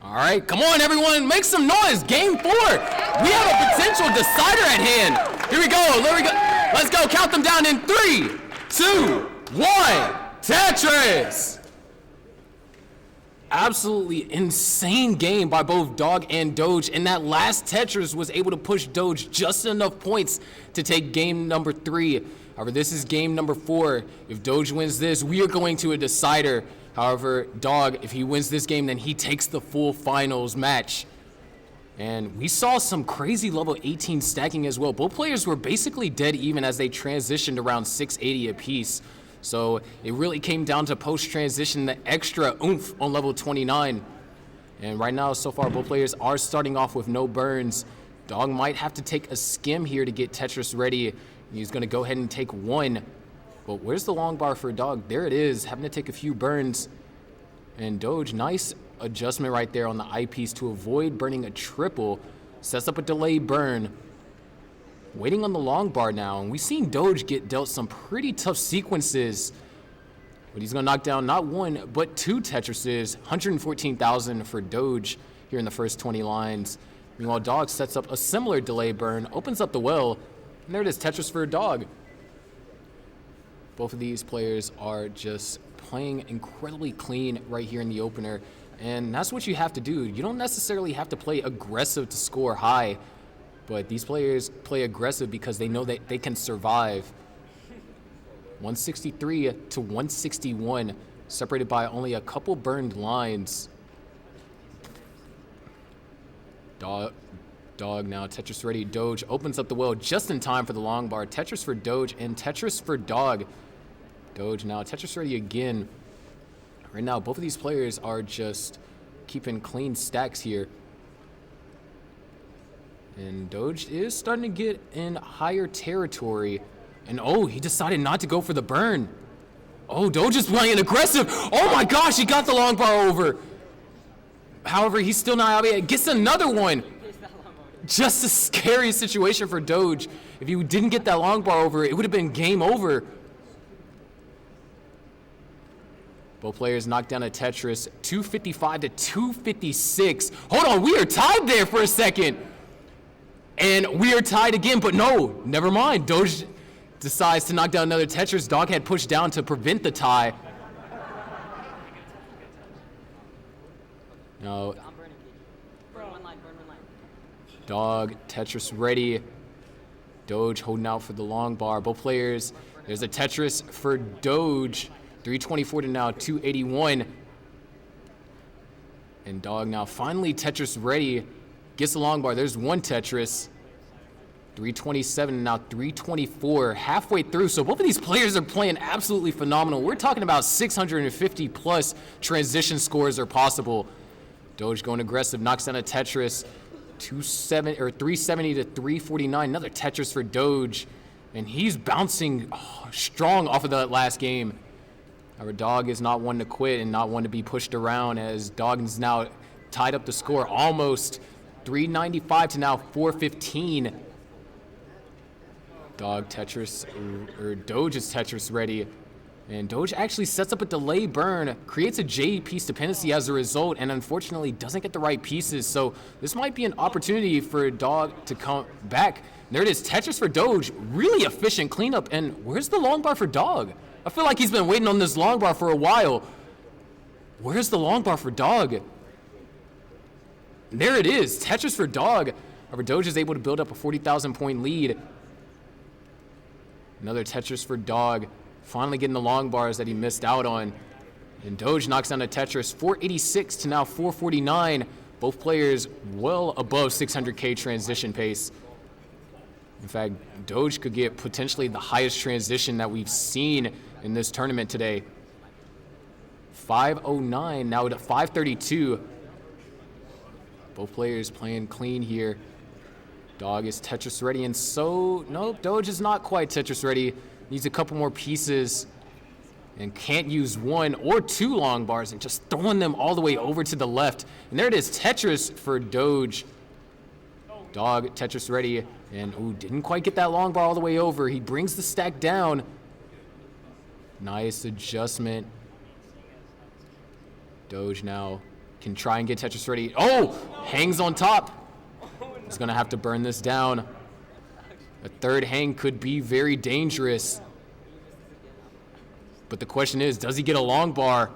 All right, come on, everyone, make some noise. Game 4. We have a potential decider at hand. Here we go. Let's go. Count them down in 3, 2, 1. Tetris. Absolutely insane game by both Dog and Doge, and that last Tetris was able to push Doge just enough points to take game number 3. However, this is game number 4. If Doge wins this, we are going to a decider. However, Dog, if he wins this game, then he takes the full finals match. And we saw some crazy level 18 stacking as well. Both players were basically dead even as they transitioned around 680 apiece. So it really came down to post-transition, the extra oomph on level 29. And right now, so far, both players are starting off with no burns. Dog might have to take a skim here to get Tetris ready. He's going to go ahead and take 1. But where's the long bar for Dog? There it is, having to take a few burns. And Doge, nice adjustment right there on the eyepiece to avoid burning a triple. Sets up a delay burn. Waiting on the long bar now, and we've seen Doge get dealt some pretty tough sequences. But he's going to knock down not 1, but 2 Tetrises. 114,000 for Doge here in the first 20 lines. Meanwhile, Dog sets up a similar delay burn, opens up the well, and there it is, Tetris for Dog. Both of these players are just playing incredibly clean right here in the opener, and that's what you have to do. You don't necessarily have to play aggressive to score high, but these players play aggressive because they know that they can survive. 163 to 161, separated by only a couple burned lines. Dog now, Tetris ready. Doge opens up the well just in time for the long bar. Tetris for Doge and Tetris for Dog. Doge now, Tetris ready again. Right now, both of these players are just keeping clean stacks here. And Doge is starting to get in higher territory. And oh, he decided not to go for the burn. Oh, Doge is playing aggressive. Oh my gosh, he got the long bar over. However, he's still not out yet. Gets another one. Just a scary situation for Doge. If he didn't get that long bar over, it would have been game over. Both players knocked down a Tetris, 255 to 256. Hold on, we are tied there for a second. And we are tied again, but no, never mind. Doge decides to knock down another Tetris. Dog had pushed down to prevent the tie. Now, I'm burning Kiki. Burn one line. Dog, Tetris ready. Doge holding out for the long bar. Both players, there's a Tetris for Doge. 324 to now 281. And Dog now finally Tetris ready. Gets the long bar. There's one Tetris. 327 now 324. Halfway through. So both of these players are playing absolutely phenomenal. We're talking about 650 plus transition scores are possible. Doge going aggressive. Knocks down a Tetris. 370 to 349. Another Tetris for Doge. And he's bouncing strong off of that last game. Our Dog is not one to quit and not one to be pushed around, as Dog is now tied up the score almost 395 to now 415. Dog Tetris, or Doge is Tetris ready. And Doge actually sets up a delay burn, creates a J piece dependency as a result, and unfortunately doesn't get the right pieces. So this might be an opportunity for Dog to come back. There it is, Tetris for Doge, really efficient cleanup. And where's the long bar for Dog? I feel like he's been waiting on this long bar for a while. Where's the long bar for Dog? There it is, Tetris for Dog. However, Doge is able to build up a 40,000 point lead. Another Tetris for Dog. Finally getting the long bars that he missed out on. And Doge knocks down a Tetris, 486 to now 449. Both players well above 600K transition pace. In fact, Doge could get potentially the highest transition that we've seen in this tournament today. 509 now to 532. Both players playing clean here. Dog is Tetris ready, and so, nope, Doge is not quite Tetris ready. Needs a couple more pieces and can't use one or two long bars and just throwing them all the way over to the left. And there it is, Tetris for Doge. Dog, Tetris ready, and didn't quite get that long bar all the way over. He brings the stack down. Nice adjustment. Doge now can try and get Tetris ready. Hangs on top. He's gonna have to burn this down. A third hang could be very dangerous. But the question is, does he get a long bar?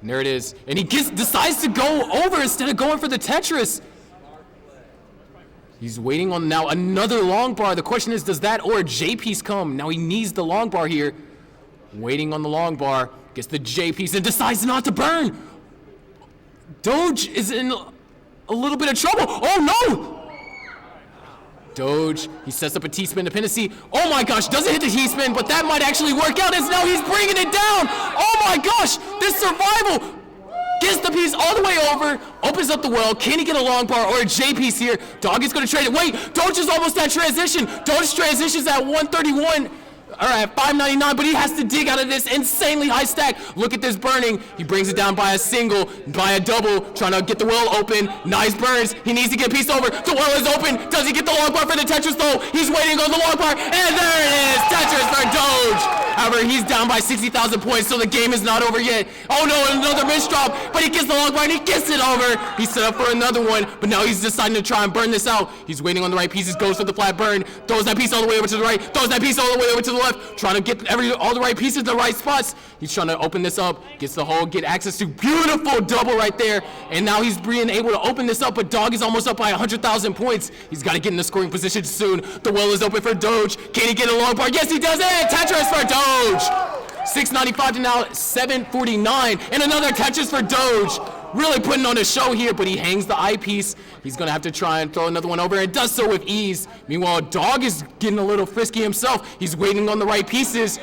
And there it is. And he decides to go over instead of going for the Tetris. He's waiting on now another long bar. The question is, does that or a J piece come? Now he needs the long bar here. Waiting on the long bar. Gets the J piece and decides not to burn. Doge is in a little bit of trouble. Oh no! Doge, he sets up a T-spin dependency. Oh my gosh, doesn't hit the T-spin, but that might actually work out as now he's bringing it down. Oh my gosh, this survival. Gets the piece all the way over, opens up the well. Can he get a long bar or a J piece here? Dog is gonna trade it. Wait, Doge is almost at transition. Doge transitions at 131. All right, 599, but he has to dig out of this insanely high stack. Look at this burning. He brings it down by a single, by a double, trying to get the well open. Nice burns. He needs to get a piece over. The well is open. Does he get the long bar for the Tetris though? He's waiting on the long bar, and there it is. Tetris for Doge. However, he's down by 60,000 points, so the game is not over yet. Oh no, another miss drop, but he gets the long bar and he gets it over. He's set up for another one, but now he's deciding to try and burn this out. He's waiting on the right pieces, goes for the flat burn, throws that piece all the way over to the right, throws that piece all the way over to the left, trying to get all the right pieces in the right spots. He's trying to open this up, gets the hole, get access to beautiful double right there, and now he's being able to open this up, but Dog is almost up by 100,000 points. He's got to get in the scoring position soon. The well is open for Doge. Can he get a long bar? Yes, he does it! Tetris for Doge! 695 to now 749, and another Tetris for Doge. Really putting on a show here, but he hangs the eyepiece. He's gonna have to try and throw another one over, and does so with ease. Meanwhile, Dog is getting a little frisky himself. He's waiting on the right pieces,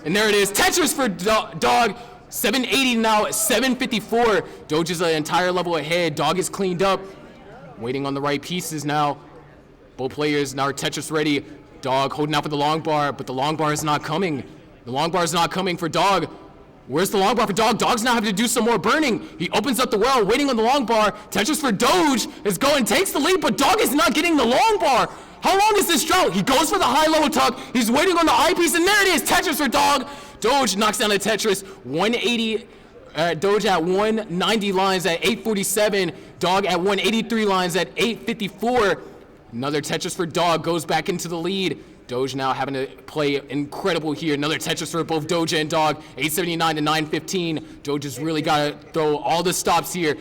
and there it is. Tetris for Dog. 780 now 754. Doge is an entire level ahead. Dog is cleaned up. Waiting on the right pieces now. Both players now are Tetris ready. Dog holding out for the long bar, but the long bar is not coming. The long bar is not coming for Dog. Where's the long bar for Dog? Dog's now having to do some more burning. He opens up the well, waiting on the long bar. Tetris for Doge is going, takes the lead, but Dog is not getting the long bar. How long is this drought? He goes for the high-low tuck. He's waiting on the eyepiece, and there it is, Tetris for Dog. Doge knocks down the Tetris, 180. Doge at 190 lines at 847. Dog at 183 lines at 854. Another Tetris for Dog, goes back into the lead. Doge now having to play incredible here. Another Tetris for both Doge and Dog, 879 to 915. Doge has really got to throw all the stops here.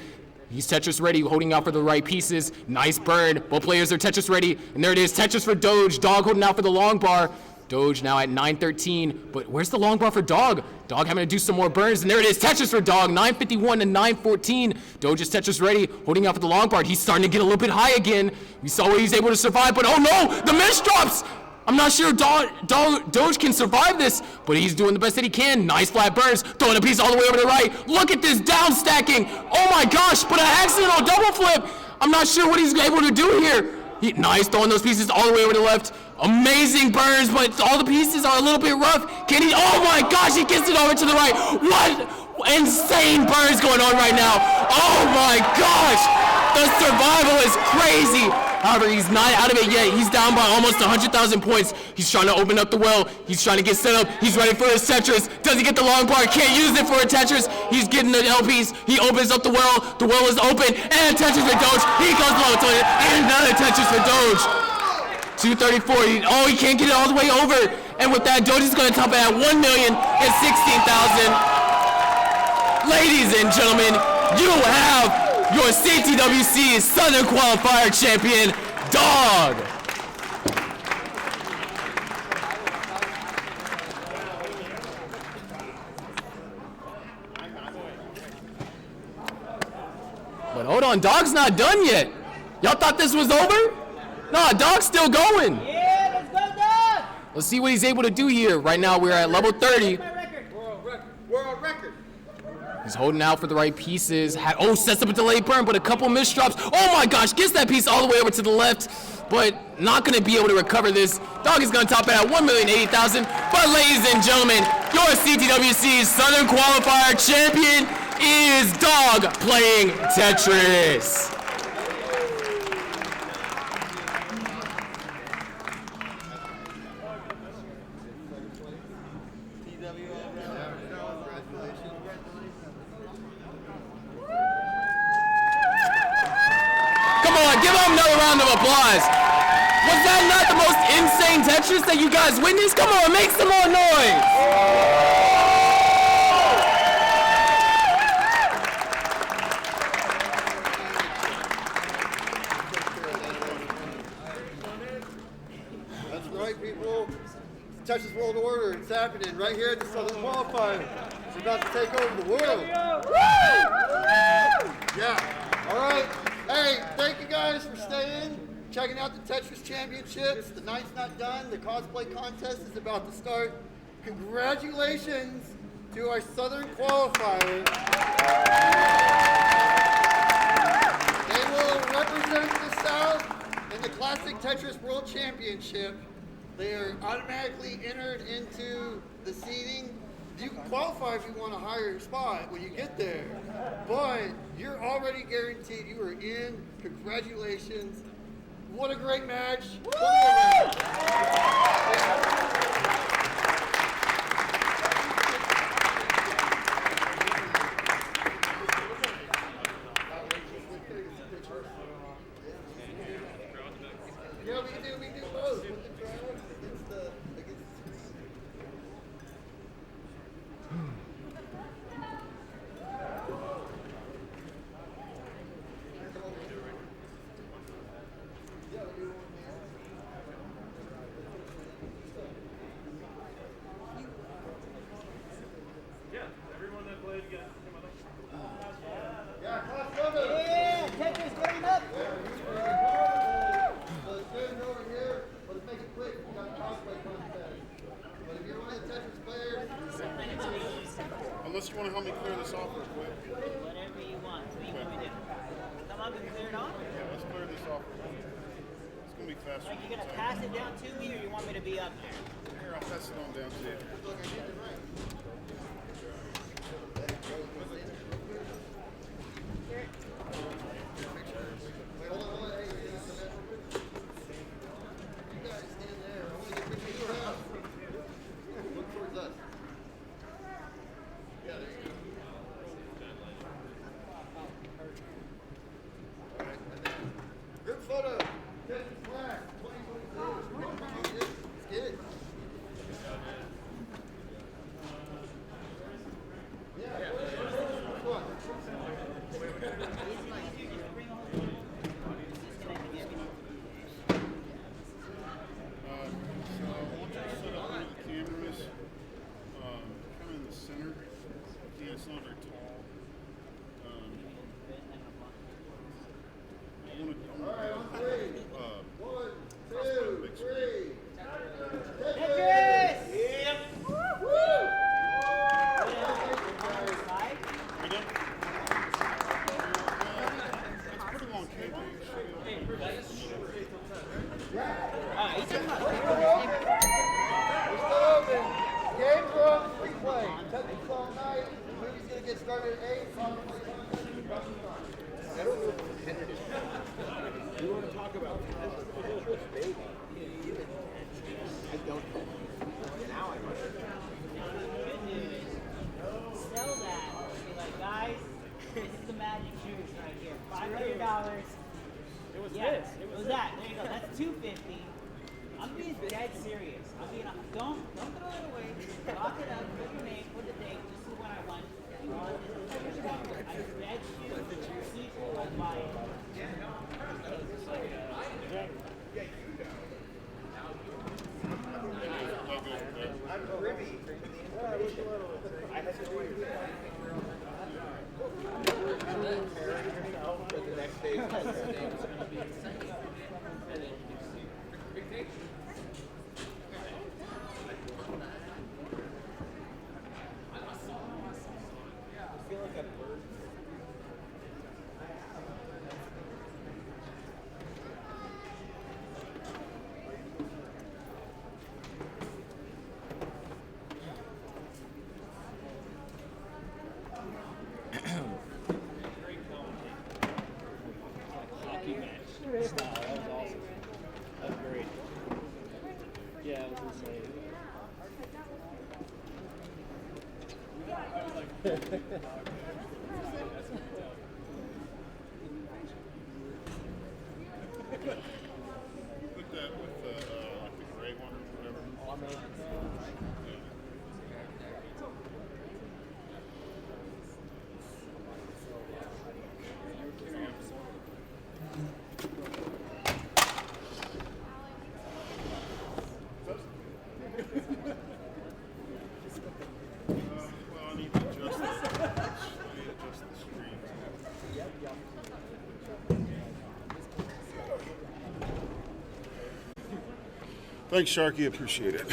He's Tetris ready, holding out for the right pieces. Nice burn. Both players are Tetris ready. And there it is, Tetris for Doge. Dog holding out for the long bar. Doge now at 913. But where's the long bar for Dog? Dog having to do some more burns. And there it is, Tetris for Dog. 951 to 914. Doge is Tetris ready, holding out for the long bar. He's starting to get a little bit high again. We saw where he's able to survive. But oh no, the miss drops. I'm not sure Doge can survive this, but he's doing the best that he can. Nice flat burns, throwing a piece all the way over to the right. Look at this down stacking. Oh my gosh, but an accidental double flip. I'm not sure what he's able to do here. Nice throwing those pieces all the way over to the left. Amazing burns, but all the pieces are a little bit rough. Can he? Oh my gosh, he gets it over to the right. What insane burns going on right now. Oh my gosh, the survival is crazy. However, he's not out of it yet. He's down by almost 100,000 points. He's trying to open up the well. He's trying to get set up. He's ready for his Tetris. Does he get the long bar? Can't use it for a Tetris. He's getting the LPs. He opens up the well. The well is open. And Tetris for Doge. He goes low to it. And another Tetris for Doge. 234. He can't get it all the way over. And with that, Doge is going to top it at 1,016,000. Ladies and gentlemen, you have your CTWC Southern Qualifier champion, Dog. But hold on, Dog's not done yet. Y'all thought this was over? Nah, Dog's still going. Yeah, let's go, Dog! Let's see what he's able to do here. Right now, we're at level 30. We're on record. He's holding out for the right pieces. Sets up a delayed burn, but a couple misdrops. Oh my gosh, gets that piece all the way over to the left, but not gonna be able to recover this. Dog is gonna top it at 1,080,000. But ladies and gentlemen, your CTWC Southern Qualifier champion is Dog playing Tetris. Give him another round of applause. Was that not the most insane Tetris that you guys witnessed? Come on, make some more noise. That's right, people. Tetris World Order. It's happening right here at the Southern Qualifier. It's about to take over the world. Yeah. All right. Hey, thank you guys for staying, checking out the Tetris Championships. The night's not done. The cosplay contest is about to start. Congratulations to our Southern Qualifier. They will represent the South in the Classic Tetris World Championship. They are automatically entered into the seeding. You can qualify if you want a higher spot when you get there, but you're already guaranteed you are in. Congratulations. What a great match. Yeah, we can do both. With the drive against the Unless you want to help me clear this off real quick. Whatever you want. What do you want me to do? Come up and clear it off? Yeah, let's clear this off real quick. It's going to be faster. Are you going to pass it down to me, or you want me to be up there? Here, I'll pass it on down to you. Group photo. Tetris Class 2022. Let's get it. You talking about We're still open. Games are on free play. Technical all night. The movie's gonna get started at 8. You want to talk about baby? I don't know. Now I must. good news? Sell that. Be like, guys, this is the magic shoes right here. $500. It was Yeah, this. it was that. There you go. That's $250. I'm being dead serious. I'm being don't throw it away. Lock it up. Put your name. Put the date. This is when I won. You want this? I dead shoes. People will buy it. I'm privy to the information. I had to do it. For the next day. Put that with like the gray one or whatever. Well, I need to adjust the screen. Thanks, Sharky. Appreciate it.